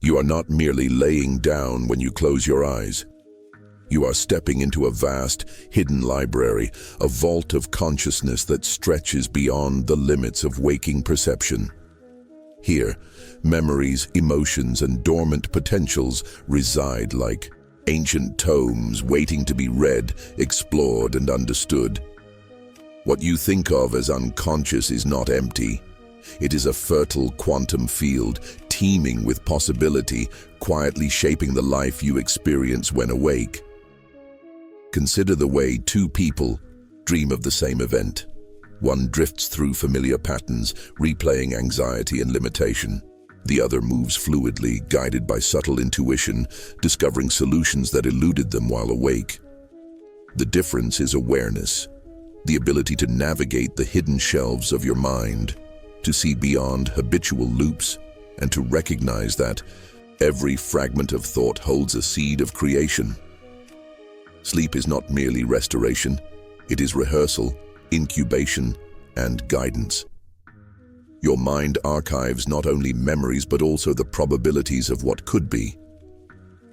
You are not merely laying down when you close your eyes. You are stepping into a vast, hidden library, a vault of consciousness that stretches beyond the limits of waking perception. Here, memories, emotions, and dormant potentials reside like ancient tomes waiting to be read, explored, and understood. What you think of as unconscious is not empty. It is a fertile quantum field, teeming with possibility, quietly shaping the life you experience when awake. Consider the way two people dream of the same event. One drifts through familiar patterns, replaying anxiety and limitation. The other moves fluidly, guided by subtle intuition, discovering solutions that eluded them while awake. The difference is awareness, the ability to navigate the hidden shelves of your mind, to see beyond habitual loops, and to recognize that every fragment of thought holds a seed of creation. Sleep is not merely restoration, it is rehearsal, incubation, and guidance. Your mind archives not only memories but also the probabilities of what could be.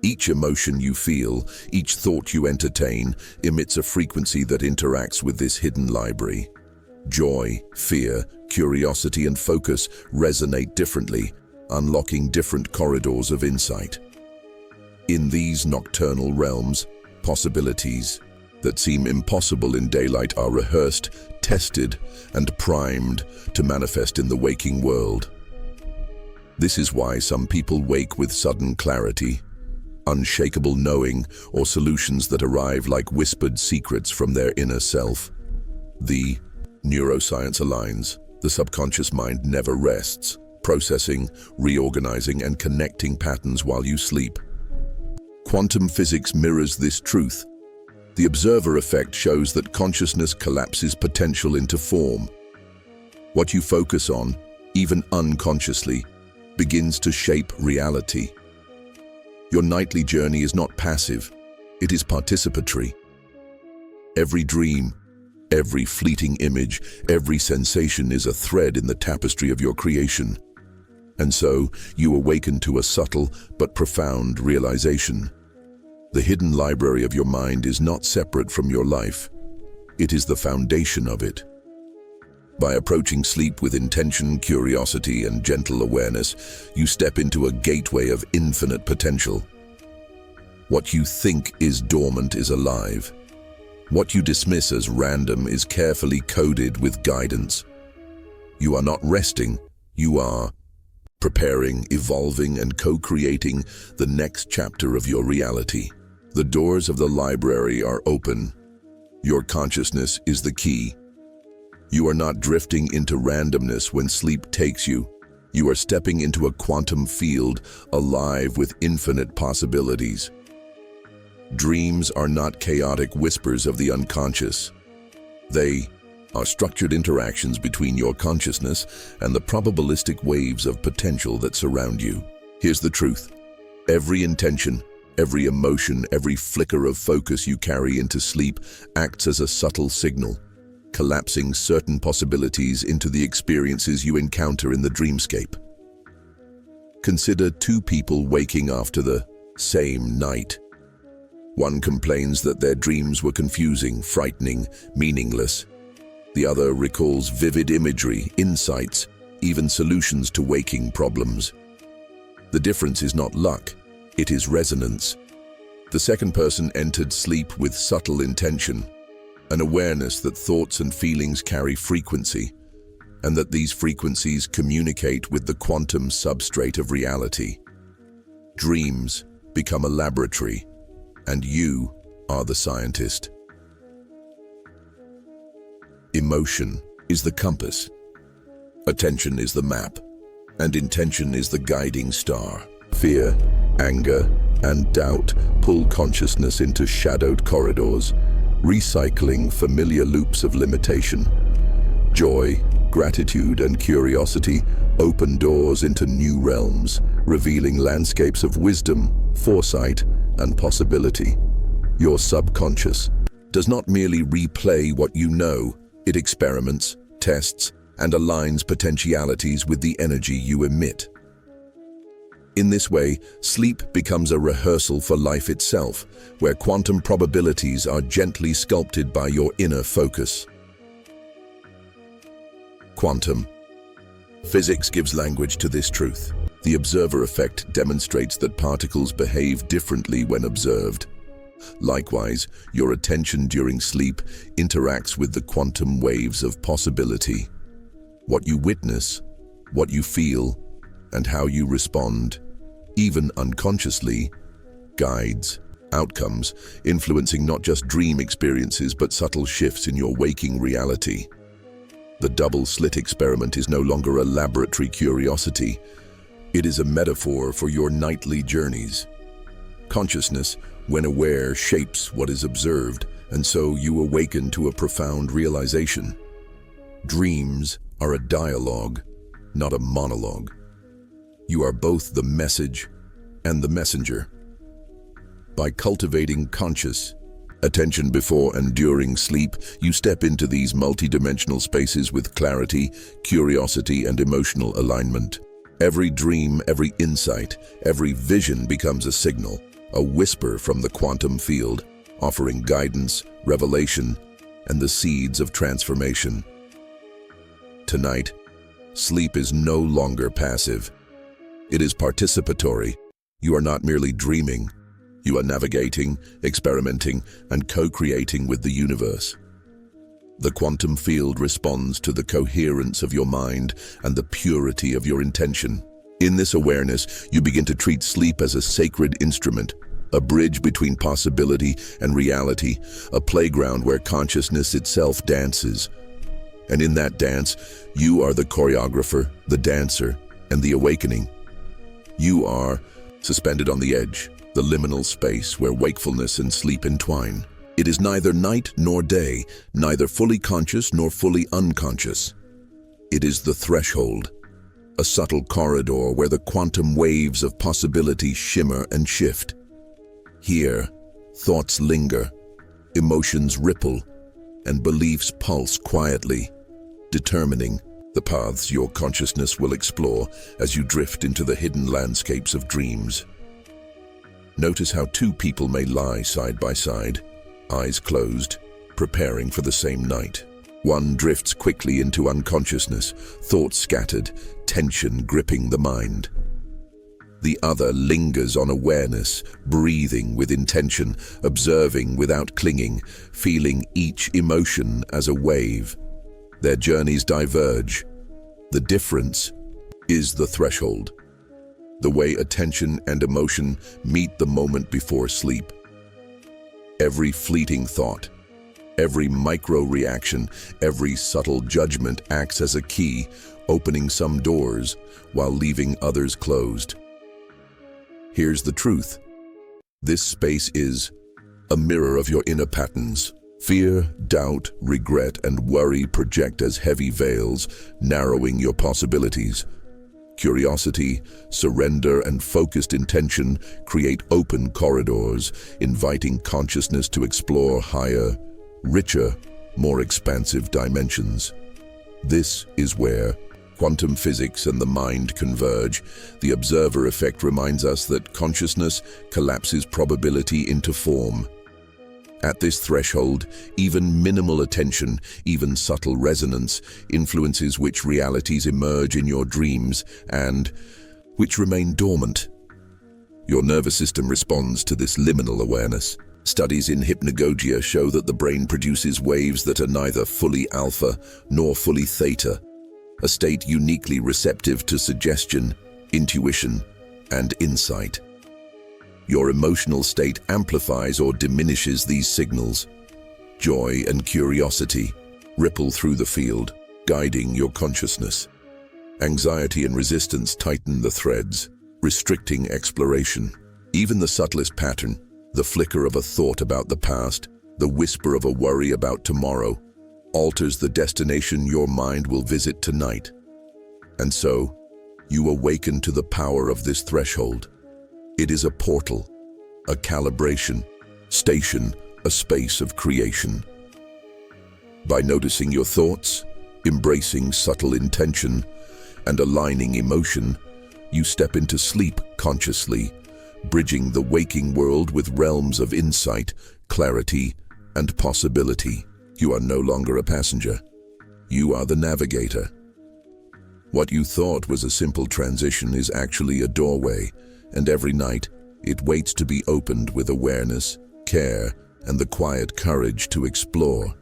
Each emotion you feel, each thought you entertain, emits a frequency that interacts with this hidden library. Joy, fear, curiosity, and focus resonate differently, unlocking different corridors of insight. In these nocturnal realms, possibilities that seem impossible in daylight are rehearsed, tested, and primed to manifest in the waking world. This is why some people wake with sudden clarity, unshakable knowing, or solutions that arrive like whispered secrets from their inner self. The neuroscience aligns. The subconscious mind never rests, processing, reorganizing, and connecting patterns while you sleep. Quantum physics mirrors this truth. The observer effect shows that consciousness collapses potential into form. What you focus on, even unconsciously, begins to shape reality. Your nightly journey is not passive, it is participatory. Every dream, every fleeting image, every sensation is a thread in the tapestry of your creation. And so, you awaken to a subtle but profound realization. The hidden library of your mind is not separate from your life. It is the foundation of it. By approaching sleep with intention, curiosity, and gentle awareness, you step into a gateway of infinite potential. What you think is dormant is alive. What you dismiss as random is carefully coded with guidance. You are not resting, you are preparing, evolving, and co-creating the next chapter of your reality. The doors of the library are open. Your consciousness is the key. You are not drifting into randomness when sleep takes you. You are stepping into a quantum field alive with infinite possibilities. Dreams are not chaotic whispers of the unconscious. They are structured interactions between your consciousness and the probabilistic waves of potential that surround you. Here's the truth. Every intention, every emotion, every flicker of focus you carry into sleep acts as a subtle signal, collapsing certain possibilities into the experiences you encounter in the dreamscape. Consider two people waking after the same night. One complains that their dreams were confusing, frightening, meaningless. The other recalls vivid imagery, insights, even solutions to waking problems. The difference is not luck, it is resonance. The second person entered sleep with subtle intention, an awareness that thoughts and feelings carry frequency, and that these frequencies communicate with the quantum substrate of reality. Dreams become a laboratory, and you are the scientist. Emotion is the compass, attention is the map, and intention is the guiding star. Fear, anger, and doubt pull consciousness into shadowed corridors, recycling familiar loops of limitation. Joy, gratitude, and curiosity open doors into new realms, revealing landscapes of wisdom, foresight, and possibility. Your subconscious does not merely replay what you know, it experiments, tests, and aligns potentialities with the energy you emit. In this way, sleep becomes a rehearsal for life itself, where quantum probabilities are gently sculpted by your inner focus. Quantum physics gives language to this truth. The observer effect demonstrates that particles behave differently when observed. Likewise, your attention during sleep interacts with the quantum waves of possibility. What you witness, what you feel, and how you respond, even unconsciously, guides outcomes, influencing not just dream experiences but subtle shifts in your waking reality. The double-slit experiment is no longer a laboratory curiosity. It is a metaphor for your nightly journeys. Consciousness, when aware, shapes what is observed, and so you awaken to a profound realization. Dreams are a dialogue, not a monologue. You are both the message and the messenger. By cultivating conscious attention before and during sleep, you step into these multidimensional spaces with clarity, curiosity, and emotional alignment. Every dream, every insight, every vision becomes a signal, a whisper from the quantum field, offering guidance, revelation, and the seeds of transformation. Tonight, sleep is no longer passive. It is participatory. You are not merely dreaming. You are navigating, experimenting, and co-creating with the universe. The quantum field responds to the coherence of your mind and the purity of your intention. In this awareness, you begin to treat sleep as a sacred instrument, a bridge between possibility and reality, a playground where consciousness itself dances. And in that dance, you are the choreographer, the dancer, and the awakening. You are suspended on the edge, the liminal space where wakefulness and sleep entwine. It is neither night nor day, neither fully conscious nor fully unconscious. It is the threshold, a subtle corridor where the quantum waves of possibility shimmer and shift. Here, thoughts linger, emotions ripple, and beliefs pulse quietly, determining the paths your consciousness will explore as you drift into the hidden landscapes of dreams. Notice how two people may lie side by side, eyes closed, preparing for the same night. One drifts quickly into unconsciousness, thoughts scattered, tension gripping the mind. The other lingers on awareness, breathing with intention, observing without clinging, feeling each emotion as a wave. Their journeys diverge. The difference is the threshold, the way attention and emotion meet the moment before sleep. Every fleeting thought, every micro-reaction, every subtle judgment acts as a key, opening some doors while leaving others closed. Here's the truth. This space is a mirror of your inner patterns. Fear, doubt, regret, and worry project as heavy veils, narrowing your possibilities. Curiosity, surrender, and focused intention create open corridors, inviting consciousness to explore higher, richer, more expansive dimensions. This is where quantum physics and the mind converge. The observer effect reminds us that consciousness collapses probability into form. At this threshold, even minimal attention, even subtle resonance, influences which realities emerge in your dreams and which remain dormant. Your nervous system responds to this liminal awareness. Studies in hypnagogia show that the brain produces waves that are neither fully alpha nor fully theta, a state uniquely receptive to suggestion, intuition, and insight. Your emotional state amplifies or diminishes these signals. Joy and curiosity ripple through the field, guiding your consciousness. Anxiety and resistance tighten the threads, restricting exploration. Even the subtlest pattern, the flicker of a thought about the past, the whisper of a worry about tomorrow, alters the destination your mind will visit tonight. And so, you awaken to the power of this threshold. It is a portal, a calibration station, a space of creation. By noticing your thoughts, embracing subtle intention, and aligning emotion, You step into sleep consciously, bridging the waking world with realms of insight, clarity, and possibility. You are no longer a passenger. You are the navigator. What you thought was a simple transition is actually a doorway, and every night it waits to be opened with awareness, care, and the quiet courage to explore.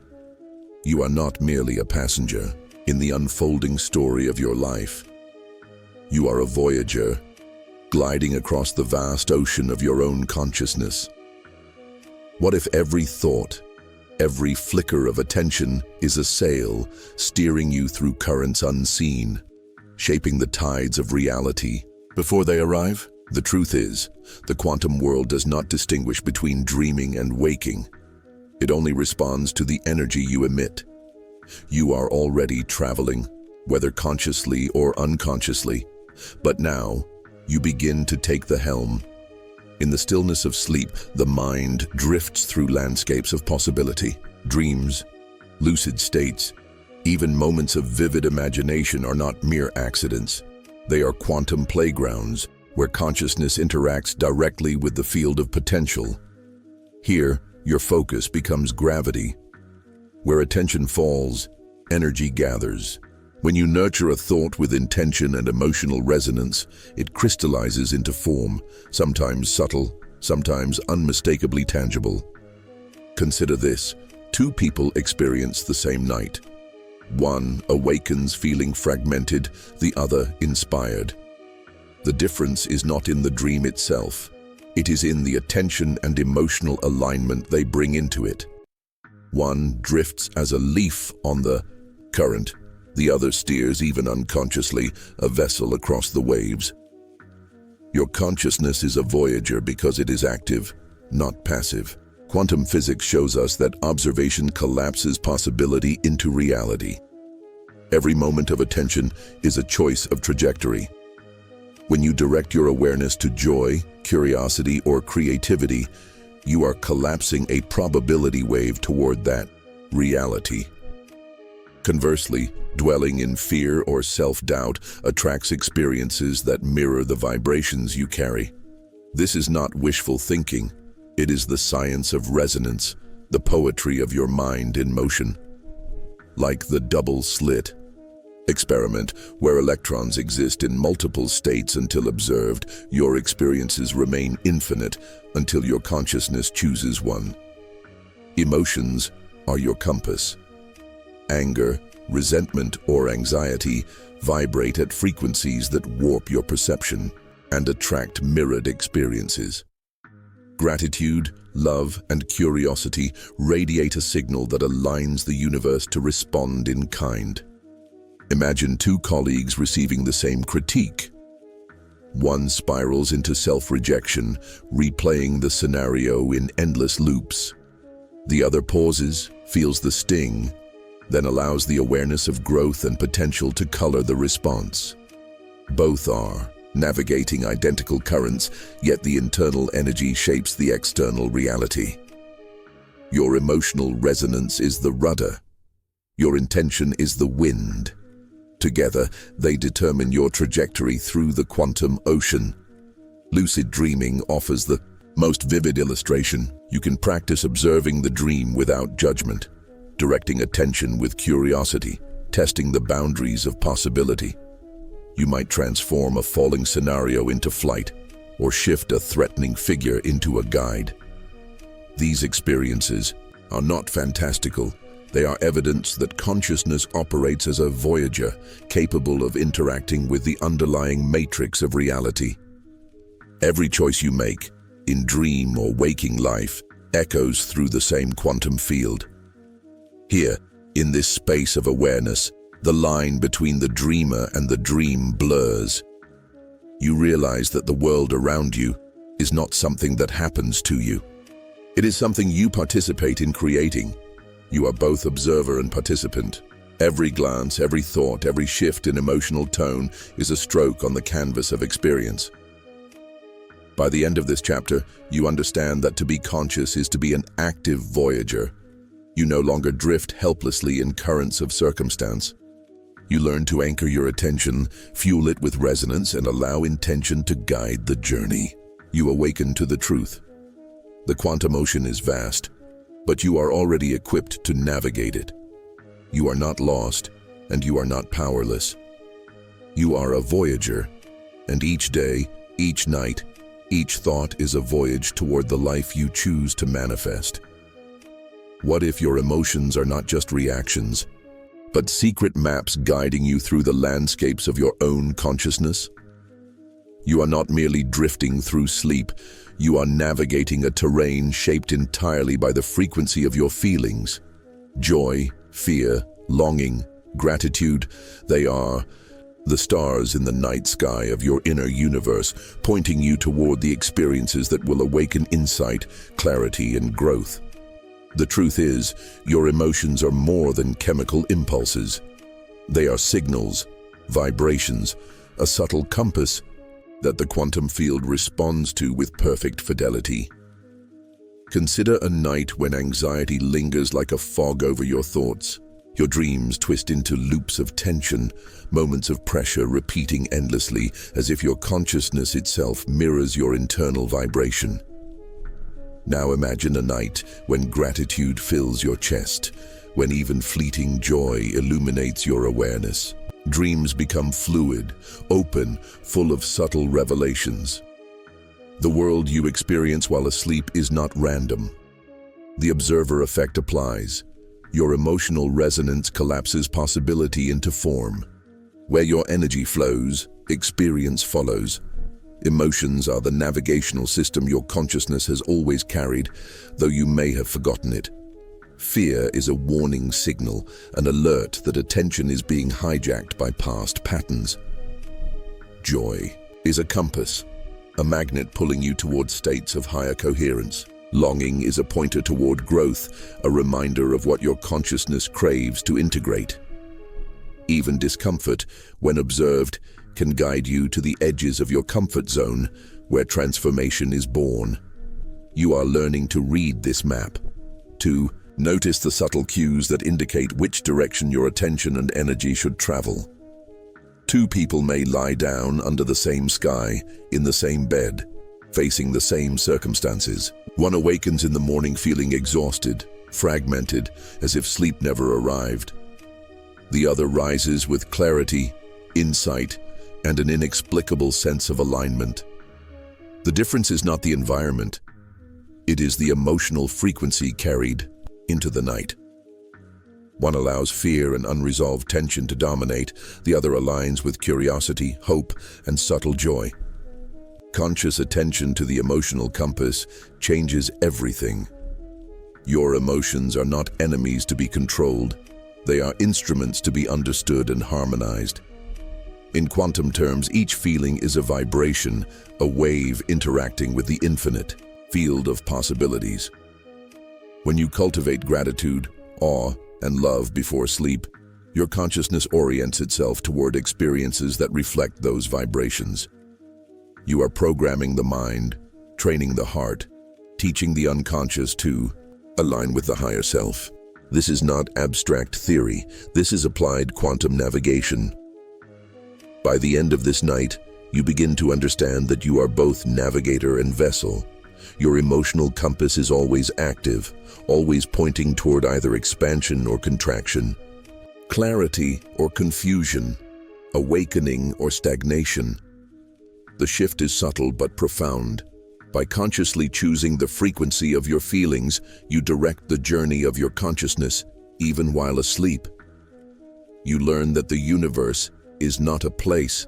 You are not merely a passenger in the unfolding story of your life. You are a voyager, gliding across the vast ocean of your own consciousness. What if every thought, every flicker of attention is a sail steering you through currents unseen, shaping the tides of reality before they arrive? The truth is, the quantum world does not distinguish between dreaming and waking. It only responds to the energy you emit. You are already traveling, whether consciously or unconsciously, but now you begin to take the helm. In the stillness of sleep, the mind drifts through landscapes of possibility, dreams, lucid states. Even moments of vivid imagination are not mere accidents. They are quantum playgrounds where consciousness interacts directly with the field of potential. Here, your focus becomes gravity. Where attention falls, energy gathers. When you nurture a thought with intention and emotional resonance, it crystallizes into form, sometimes subtle, sometimes unmistakably tangible. Consider this: two people experience the same night. One awakens feeling fragmented, the other inspired. The difference is not in the dream itself. It is in the attention and emotional alignment they bring into it. One drifts as a leaf on the current. The other steers, even unconsciously, a vessel across the waves. Your consciousness is a voyager because it is active, not passive. Quantum physics shows us that observation collapses possibility into reality. Every moment of attention is a choice of trajectory. When you direct your awareness to joy, curiosity, or creativity, you are collapsing a probability wave toward that reality. Conversely, dwelling in fear or self-doubt attracts experiences that mirror the vibrations you carry. This is not wishful thinking. It is the science of resonance, the poetry of your mind in motion. Like the double slit experiment, where electrons exist in multiple states until observed, your experiences remain infinite until your consciousness chooses one. Emotions are your compass. Anger, resentment, or anxiety vibrate at frequencies that warp your perception and attract mirrored experiences. Gratitude, love, and curiosity radiate a signal that aligns the universe to respond in kind. Imagine two colleagues receiving the same critique. One spirals into self-rejection, replaying the scenario in endless loops. The other pauses, feels the sting, then allows the awareness of growth and potential to color the response. Both are navigating identical currents, yet the internal energy shapes the external reality. Your emotional resonance is the rudder. Your intention is the wind. Together, they determine your trajectory through the quantum ocean. Lucid dreaming offers the most vivid illustration. You can practice observing the dream without judgment, directing attention with curiosity, testing the boundaries of possibility. You might transform a falling scenario into flight, or shift a threatening figure into a guide. These experiences are not fantastical. They are evidence that consciousness operates as a voyager, capable of interacting with the underlying matrix of reality. Every choice you make, in dream or waking life, echoes through the same quantum field. Here, in this space of awareness, the line between the dreamer and the dream blurs. You realize that the world around you is not something that happens to you. It is something you participate in creating. You are both observer and participant. Every glance, every thought, every shift in emotional tone is a stroke on the canvas of experience. By the end of this chapter, you understand that to be conscious is to be an active voyager. You no longer drift helplessly in currents of circumstance. You learn to anchor your attention, fuel it with resonance, and allow intention to guide the journey. You awaken to the truth. The quantum ocean is vast, but you are already equipped to navigate it. You are not lost, and you are not powerless. You are a voyager, and each day, each night, each thought is a voyage toward the life you choose to manifest. What if your emotions are not just reactions, but secret maps guiding you through the landscapes of your own consciousness? You are not merely drifting through sleep, you are navigating a terrain shaped entirely by the frequency of your feelings. Joy, fear, longing, gratitude, they are the stars in the night sky of your inner universe, pointing you toward the experiences that will awaken insight, clarity, and growth. The truth is, your emotions are more than chemical impulses. They are signals, vibrations, a subtle compass that the quantum field responds to with perfect fidelity. Consider a night when anxiety lingers like a fog over your thoughts. Your dreams twist into loops of tension, moments of pressure repeating endlessly, as if your consciousness itself mirrors your internal vibration. Now imagine a night when gratitude fills your chest, when even fleeting joy illuminates your awareness. Dreams become fluid, open, full of subtle revelations. The world you experience while asleep is not random. The observer effect applies. Your emotional resonance collapses possibility into form. Where your energy flows, experience follows. Emotions are the navigational system your consciousness has always carried, though you may have forgotten it. Fear is a warning signal, an alert that attention is being hijacked by past patterns. Joy is a compass, a magnet pulling you toward states of higher coherence. Longing is a pointer toward growth, a reminder of what your consciousness craves to integrate. Even discomfort, when observed, can guide you to the edges of your comfort zone, where transformation is born. You are learning to read this map, to notice the subtle cues that indicate which direction your attention and energy should travel. Two people may lie down under the same sky, in the same bed, facing the same circumstances. One awakens in the morning feeling exhausted, fragmented, as if sleep never arrived. The other rises with clarity, insight, and an inexplicable sense of alignment. The difference is not the environment, it is the emotional frequency carried into the night. One allows fear and unresolved tension to dominate, the other aligns with curiosity, hope, and subtle joy. Conscious attention to the emotional compass changes everything. Your emotions are not enemies to be controlled, they are instruments to be understood and harmonized. In quantum terms, each feeling is a vibration, a wave interacting with the infinite field of possibilities. When you cultivate gratitude, awe, and love before sleep, your consciousness orients itself toward experiences that reflect those vibrations. You are programming the mind, training the heart, teaching the unconscious to align with the higher self. This is not abstract theory, this is applied quantum navigation. By the end of this night, you begin to understand that you are both navigator and vessel. Your emotional compass is always active, always pointing toward either expansion or contraction, clarity or confusion, awakening or stagnation. The shift is subtle but profound. By consciously choosing the frequency of your feelings, you direct the journey of your consciousness, even while asleep. You learn that the universe is not a place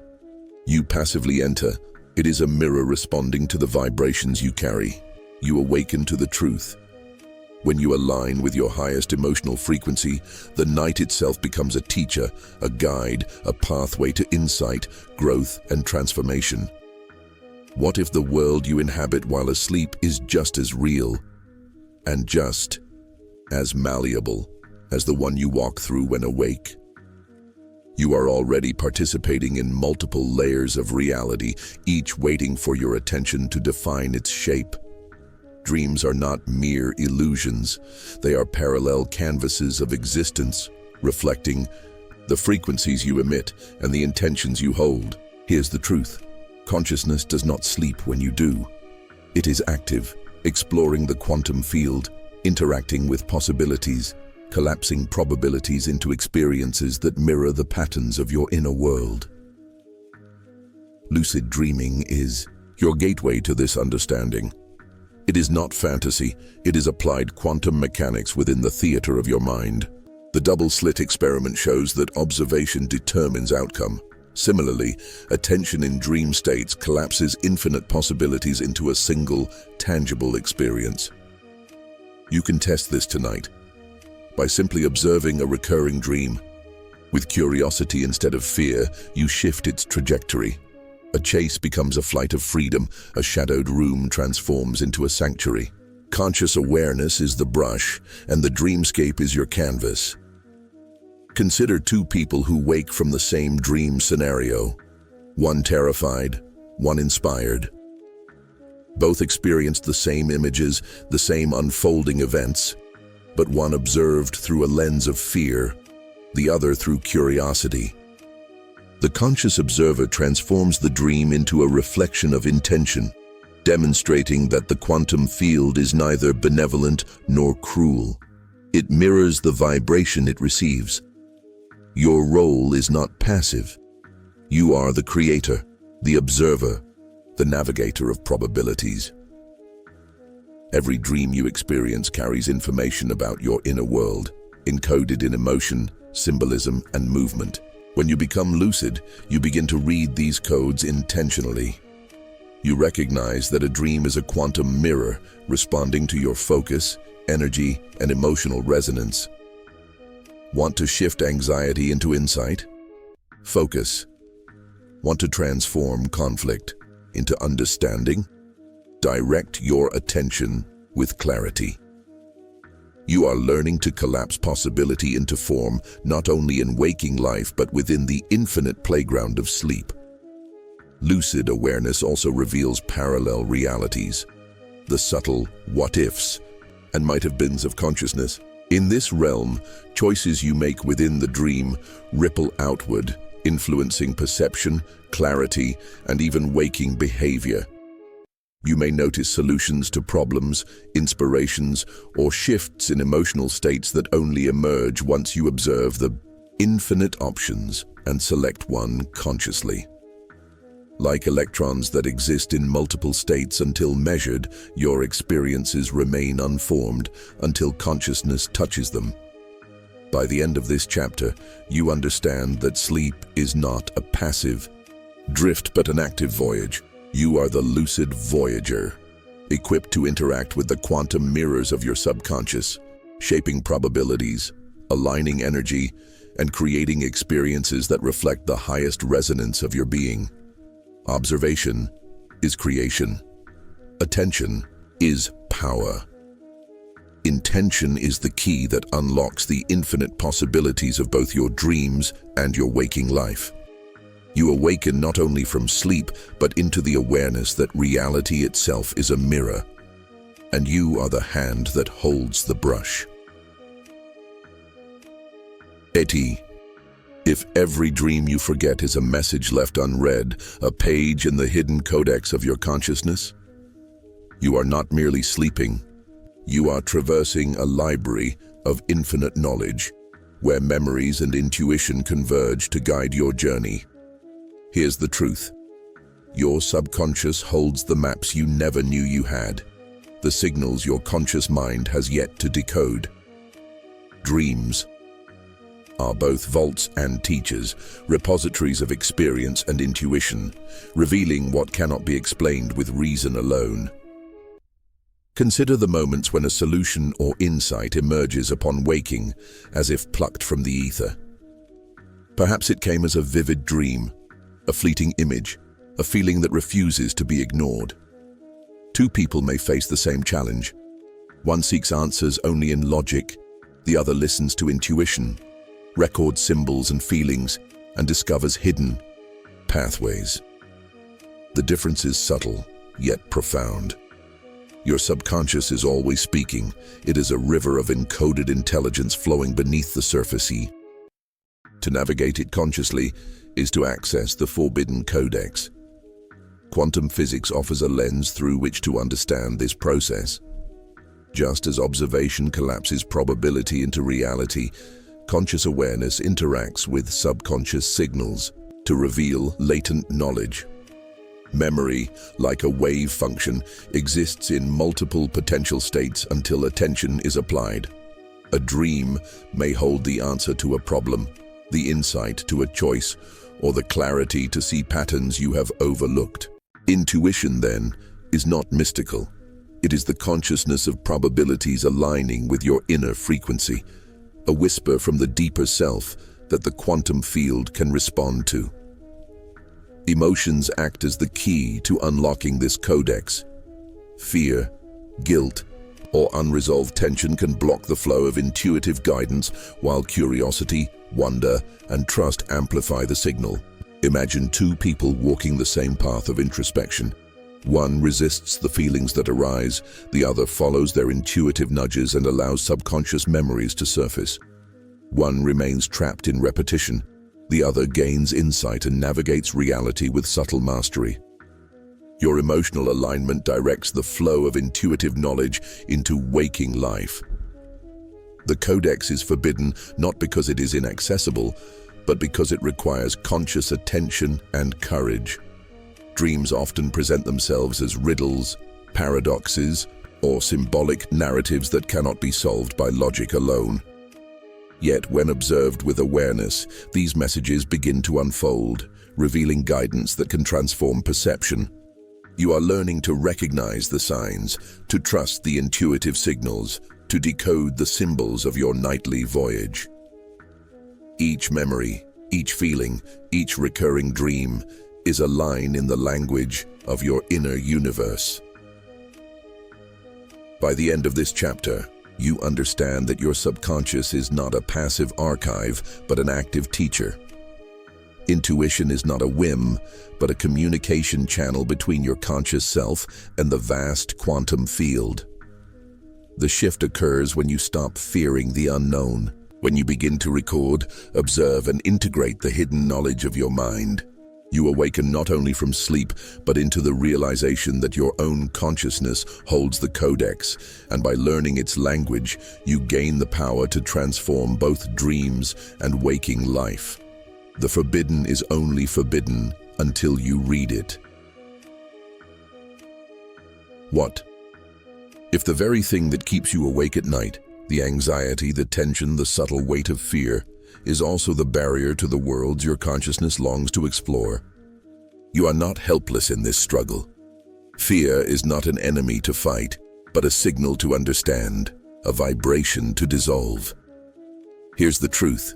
you passively enter. It is a mirror responding to the vibrations you carry. You awaken to the truth. When you align with your highest emotional frequency, the night itself becomes a teacher, a guide, a pathway to insight, growth, and transformation. What if the world you inhabit while asleep is just as real and just as malleable as the one you walk through when awake? You are already participating in multiple layers of reality, each waiting for your attention to define its shape. Dreams are not mere illusions. They are parallel canvases of existence, reflecting the frequencies you emit, and the intentions you hold. Here's the truth. Consciousness does not sleep when you do. It is active, exploring the quantum field, interacting with possibilities, collapsing probabilities into experiences that mirror the patterns of your inner world. Lucid dreaming is your gateway to this understanding. It is not fantasy, it is applied quantum mechanics within the theater of your mind. The double-slit experiment shows that observation determines outcome. Similarly, attention in dream states collapses infinite possibilities into a single, tangible experience. You can test this tonight by simply observing a recurring dream. With curiosity instead of fear, you shift its trajectory. A chase becomes a flight of freedom, a shadowed room transforms into a sanctuary. Conscious awareness is the brush, and the dreamscape is your canvas. Consider two people who wake from the same dream scenario. One terrified, one inspired. Both experienced the same images, the same unfolding events, but one observed through a lens of fear, the other through curiosity. The conscious observer transforms the dream into a reflection of intention, demonstrating that the quantum field is neither benevolent nor cruel. It mirrors the vibration it receives. Your role is not passive. You are the creator, the observer, the navigator of probabilities. Every dream you experience carries information about your inner world, encoded in emotion, symbolism, and movement. When you become lucid, you begin to read these codes intentionally. You recognize that a dream is a quantum mirror responding to your focus, energy, and emotional resonance. Want to shift anxiety into insight? Focus. Want to transform conflict into understanding? Direct your attention with clarity. You are learning to collapse possibility into form, not only in waking life but within the infinite playground of sleep. Lucid awareness also reveals parallel realities, the subtle what-ifs and might-have-beens of consciousness. In this realm, choices you make within the dream ripple outward, influencing perception, clarity, and even waking behavior. You may notice solutions to problems, inspirations, or shifts in emotional states that only emerge once you observe the infinite options and select one consciously. Like electrons that exist in multiple states until measured, your experiences remain unformed until consciousness touches them. By the end of this chapter, you understand that sleep is not a passive drift but an active voyage. You are the lucid voyager, equipped to interact with the quantum mirrors of your subconscious, shaping probabilities, aligning energy, and creating experiences that reflect the highest resonance of your being. Observation is creation. Attention is power. Intention is the key that unlocks the infinite possibilities of both your dreams and your waking life. You awaken not only from sleep, but into the awareness that reality itself is a mirror, and you are the hand that holds the brush. Eti. If every dream you forget is a message left unread, a page in the hidden codex of your consciousness, you are not merely sleeping. You are traversing a library of infinite knowledge, where memories and intuition converge to guide your journey. Here's the truth. Your subconscious holds the maps you never knew you had, the signals your conscious mind has yet to decode. Dreams are both vaults and teachers, repositories of experience and intuition, revealing what cannot be explained with reason alone. Consider the moments when a solution or insight emerges upon waking, as if plucked from the ether. Perhaps it came as a vivid dream, a fleeting image, a feeling that refuses to be ignored. Two people may face the same challenge. One seeks answers only in logic, the other listens to intuition, records symbols and feelings, and discovers hidden pathways. The difference is subtle, yet profound. Your subconscious is always speaking. It is a river of encoded intelligence flowing beneath the surface. To navigate it consciously is to access the forbidden codex. Quantum physics offers a lens through which to understand this process. Just as observation collapses probability into reality, conscious awareness interacts with subconscious signals to reveal latent knowledge. Memory, like a wave function, exists in multiple potential states until attention is applied. A dream may hold the answer to a problem, the insight to a choice, or the clarity to see patterns you have overlooked. Intuition, then, is not mystical. It is the consciousness of probabilities aligning with your inner frequency, a whisper from the deeper self that the quantum field can respond to. Emotions act as the key to unlocking this codex. Fear, guilt, or unresolved tension can block the flow of intuitive guidance, while curiosity, wonder, and trust amplify the signal. Imagine two people walking the same path of introspection. One resists the feelings that arise, the other follows their intuitive nudges and allows subconscious memories to surface. One remains trapped in repetition, the other gains insight and navigates reality with subtle mastery. Your emotional alignment directs the flow of intuitive knowledge into waking life. The codex is forbidden not because it is inaccessible, but because it requires conscious attention and courage. Dreams often present themselves as riddles, paradoxes, or symbolic narratives that cannot be solved by logic alone. Yet, when observed with awareness, these messages begin to unfold, revealing guidance that can transform perception. You are learning to recognize the signs, to trust the intuitive signals, to decode the symbols of your nightly voyage. Each memory, each feeling, each recurring dream is a line in the language of your inner universe. By the end of this chapter, you understand that your subconscious is not a passive archive, but an active teacher. Intuition is not a whim, but a communication channel between your conscious self and the vast quantum field. The shift occurs when you stop fearing the unknown, when you begin to record, observe, and integrate the hidden knowledge of your mind. You awaken not only from sleep, but into the realization that your own consciousness holds the codex, and by learning its language, you gain the power to transform both dreams and waking life. The forbidden is only forbidden until you read it. What if the very thing that keeps you awake at night, the anxiety, the tension, the subtle weight of fear, is also the barrier to the worlds your consciousness longs to explore? You are not helpless in this struggle. Fear is not an enemy to fight, but a signal to understand, a vibration to dissolve. Here's the truth.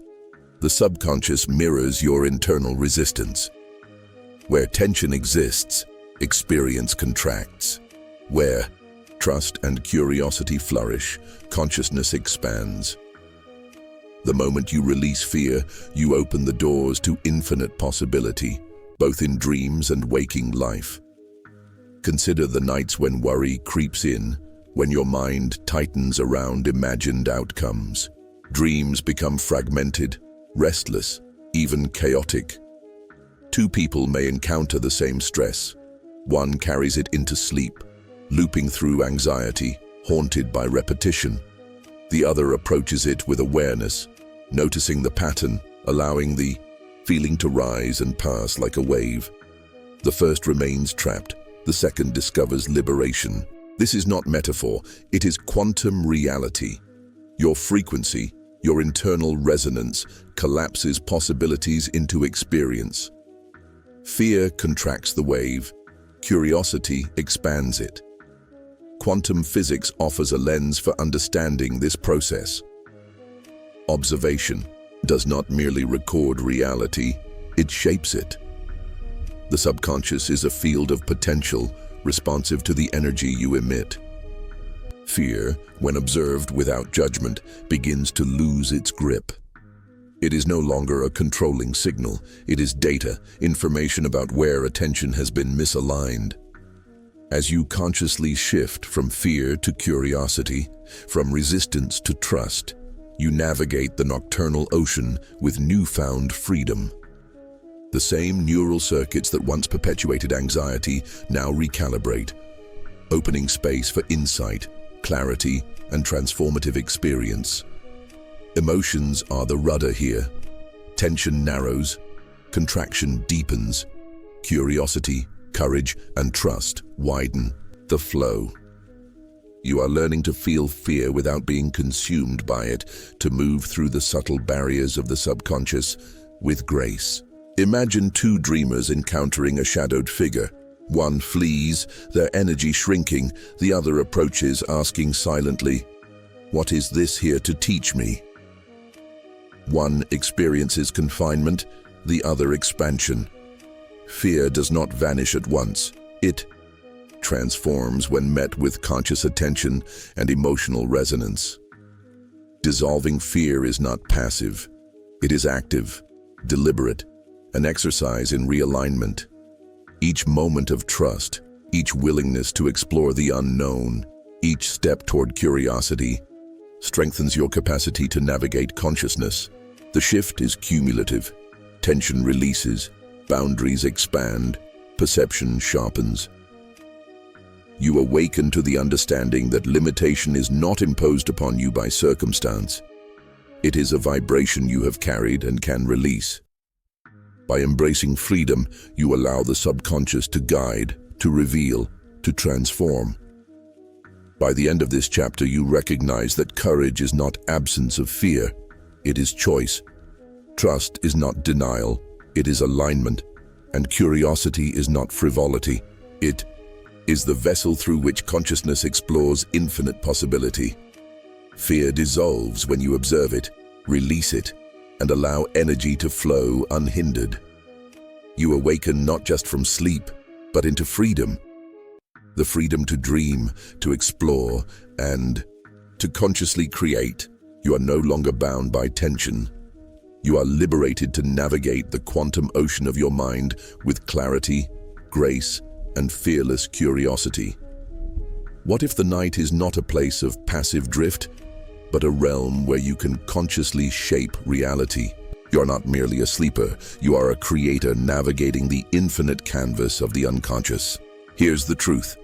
The subconscious mirrors your internal resistance. Where tension exists, experience contracts. Where trust and curiosity flourish, consciousness expands. The moment you release fear, you open the doors to infinite possibility, both in dreams and waking life. Consider the nights when worry creeps in, when your mind tightens around imagined outcomes. Dreams become fragmented, restless, even chaotic. Two people may encounter the same stress. One carries it into sleep, looping through anxiety, haunted by repetition. The other approaches it with awareness, noticing the pattern, allowing the feeling to rise and pass like a wave. The first remains trapped, the second discovers liberation. This is not metaphor, it is quantum reality. Your frequency, your internal resonance, collapses possibilities into experience. Fear contracts the wave, curiosity expands it. Quantum physics offers a lens for understanding this process. Observation does not merely record reality, it shapes it. The subconscious is a field of potential, responsive to the energy you emit. Fear, when observed without judgment, begins to lose its grip. It is no longer a controlling signal, it is data, information about where attention has been misaligned. As you consciously shift from fear to curiosity, from resistance to trust, You navigate the nocturnal ocean with newfound freedom. The same neural circuits that once perpetuated anxiety now recalibrate, opening space for insight, clarity, and transformative experience. Emotions are the rudder here. Tension narrows, contraction deepens, curiosity, courage, and trust widen the flow. You are learning to feel fear without being consumed by it, to move through the subtle barriers of the subconscious with grace. Imagine two dreamers encountering a shadowed figure. One flees, their energy shrinking, the other approaches, asking silently, "What is this here to teach me?" One experiences confinement, the other expansion. Fear does not vanish at once. It transforms when met with conscious attention and emotional resonance. Dissolving fear is not passive. It is active, deliberate, an exercise in realignment. Each moment of trust, each willingness to explore the unknown, each step toward curiosity, strengthens your capacity to navigate consciousness. The shift is cumulative. Tension releases, boundaries expand, perception sharpens. You awaken to the understanding that limitation is not imposed upon you by circumstance. It is a vibration you have carried and can release. By embracing freedom, you allow the subconscious to guide, to reveal, to transform. By the end of this chapter, you recognize that courage is not absence of fear, it is choice. Trust is not denial, it is alignment. And curiosity is not frivolity, it is the vessel through which consciousness explores infinite possibility. Fear dissolves when you observe it, release it, and allow energy to flow unhindered. You awaken not just from sleep, but into freedom. The freedom to dream, to explore, and to consciously create. You are no longer bound by tension. You are liberated to navigate the quantum ocean of your mind with clarity, grace, and fearless curiosity. What if the night is not a place of passive drift, but a realm where you can consciously shape reality? You're not merely a sleeper, you are a creator navigating the infinite canvas of the unconscious. Here's the truth.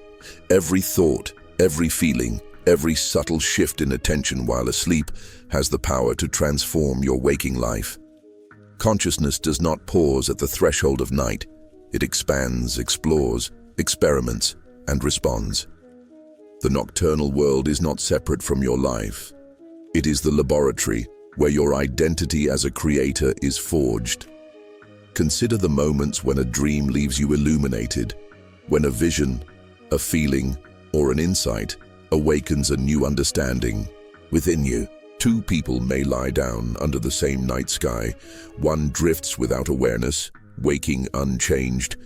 Every thought, every feeling, every subtle shift in attention while asleep has the power to transform your waking life. Consciousness does not pause at the threshold of night. It expands, explores, experiments, and responds. The nocturnal world is not separate from your life. It is the laboratory where your identity as a creator is forged. Consider the moments when a dream leaves you illuminated, when a vision, a feeling, or an insight awakens a new understanding within you. Two people may lie down under the same night sky. One drifts without awareness, waking unchanged.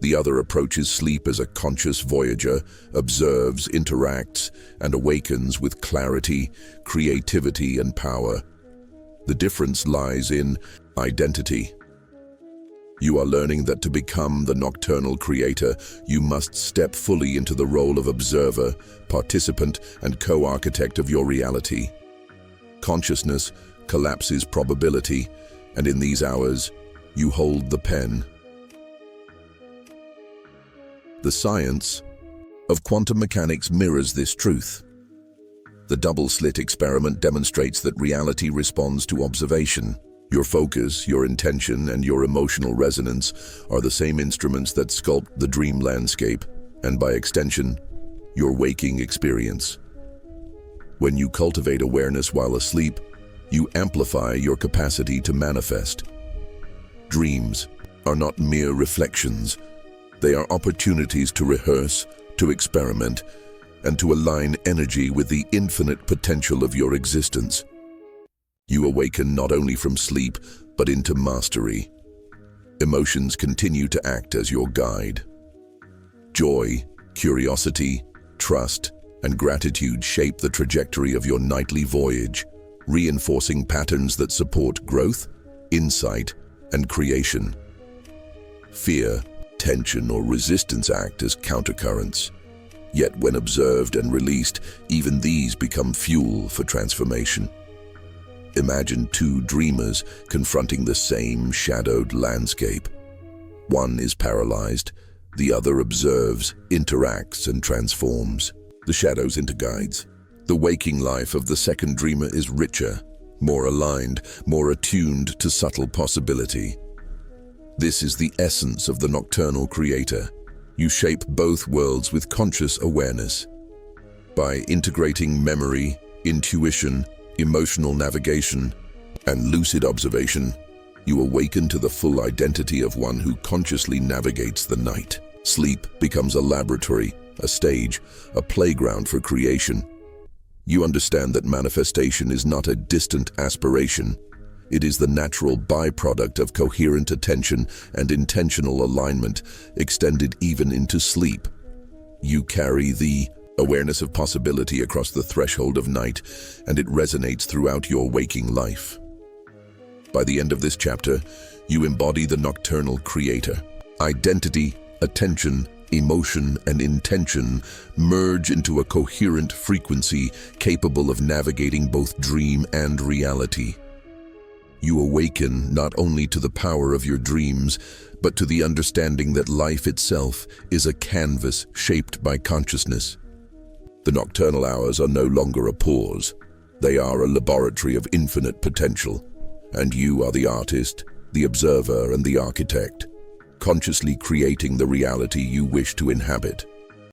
The other approaches sleep as a conscious voyager, observes, interacts, and awakens with clarity, creativity, and power. The difference lies in identity. You are learning that to become the nocturnal creator, you must step fully into the role of observer, participant, and co-architect of your reality. Consciousness collapses probability, and in these hours, you hold the pen. The science of quantum mechanics mirrors this truth. The double-slit experiment demonstrates that reality responds to observation. Your focus, your intention, and your emotional resonance are the same instruments that sculpt the dream landscape, and by extension, your waking experience. When you cultivate awareness while asleep, you amplify your capacity to manifest. Dreams are not mere reflections. They are opportunities to rehearse, to experiment, and to align energy with the infinite potential of your existence. You awaken not only from sleep, but into mastery. Emotions continue to act as your guide. Joy, curiosity, trust, and gratitude shape the trajectory of your nightly voyage, reinforcing patterns that support growth, insight, and creation. Fear, tension, or resistance act as countercurrents. Yet when observed and released, even these become fuel for transformation. Imagine two dreamers confronting the same shadowed landscape. One is paralyzed, the other observes, interacts, and transforms. The shadows into guides. The waking life of the second dreamer is richer, more aligned, more attuned to subtle possibility. This is the essence of the nocturnal creator. You shape both worlds with conscious awareness. By integrating memory, intuition, emotional navigation, and lucid observation, you awaken to the full identity of one who consciously navigates the night. Sleep becomes a laboratory, a stage, a playground for creation. You understand that manifestation is not a distant aspiration. It is the natural byproduct of coherent attention and intentional alignment, extended even into sleep. You carry the awareness of possibility across the threshold of night, and it resonates throughout your waking life. By the end of this chapter, you embody the nocturnal creator. Identity, attention, emotion, and intention merge into a coherent frequency capable of navigating both dream and reality. You awaken not only to the power of your dreams, but to the understanding that life itself is a canvas shaped by consciousness. The nocturnal hours are no longer a pause. They are a laboratory of infinite potential, and you are the artist, the observer, and the architect, consciously creating the reality you wish to inhabit.